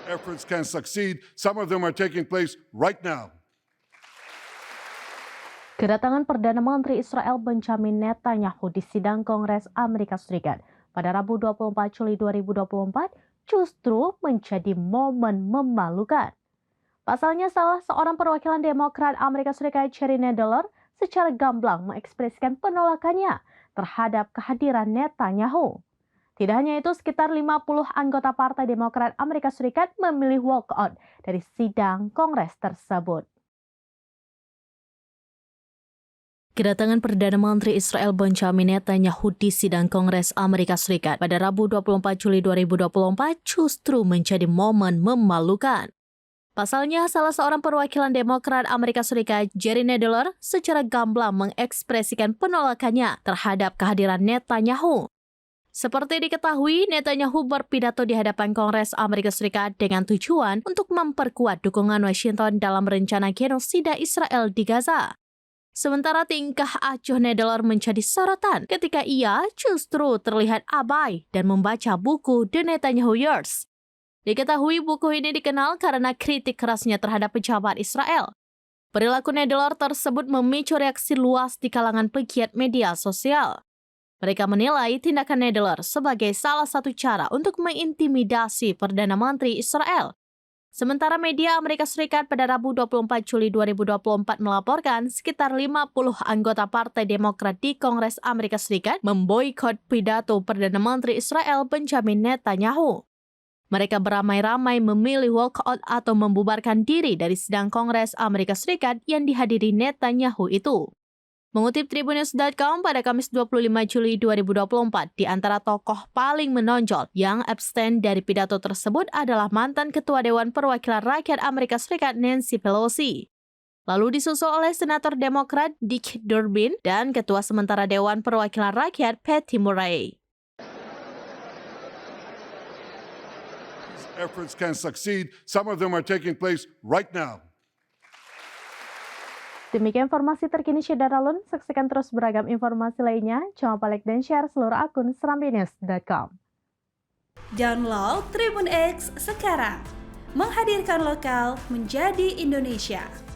Efforts can succeed. Some of them are taking place right now. Kedatangan Perdana Menteri Israel Benjamin Netanyahu di sidang Kongres Amerika Serikat pada Rabu 24 Juli 2024 justru menjadi momen memalukan. Pasalnya salah seorang perwakilan Demokrat Amerika Serikat Jerry Nadler secara gamblang mengekspresikan penolakannya terhadap kehadiran Netanyahu. Tidak hanya itu, sekitar 50 anggota Partai Demokrat Amerika Serikat memilih walkout dari sidang Kongres tersebut. Kedatangan Perdana Menteri Israel Benjamin Netanyahu di sidang Kongres Amerika Serikat pada Rabu 24 Juli 2024 justru menjadi momen memalukan. Pasalnya, salah seorang perwakilan Demokrat Amerika Serikat, Jerry Nadler, secara gamblang mengekspresikan penolakannya terhadap kehadiran Netanyahu. Seperti diketahui, Netanyahu berpidato di hadapan Kongres Amerika Serikat dengan tujuan untuk memperkuat dukungan Washington dalam rencana genosida Israel di Gaza. Sementara tingkah acuh Nadler menjadi sorotan ketika ia justru terlihat abai dan membaca buku The Netanyahu Years. Diketahui buku ini dikenal karena kritik kerasnya terhadap pejabat Israel. Perilaku Nadler tersebut memicu reaksi luas di kalangan pegiat media sosial. Mereka menilai tindakan Nadler sebagai salah satu cara untuk mengintimidasi Perdana Menteri Israel. Sementara media Amerika Serikat pada Rabu 24 Juli 2024 melaporkan sekitar 50 anggota Partai Demokrat di Kongres Amerika Serikat memboikot pidato Perdana Menteri Israel Benjamin Netanyahu. Mereka beramai-ramai memilih walkout atau membubarkan diri dari sidang Kongres Amerika Serikat yang dihadiri Netanyahu itu. Mengutip Tribunnews.com pada Kamis 25 Juli 2024, di antara tokoh paling menonjol yang abstain dari pidato tersebut adalah mantan Ketua Dewan Perwakilan Rakyat Amerika Serikat Nancy Pelosi. Lalu disusul oleh Senator Demokrat Dick Durbin dan Ketua Sementara Dewan Perwakilan Rakyat Patty Murray. Efforts can succeed. Some of them are taking place right now. Demikian informasi terkini Syederalun. Saksikan terus beragam informasi lainnya. Jangan lupa like dan share seluruh akun serambinews.com. Download Tribun X sekarang. Menghadirkan lokal menjadi Indonesia.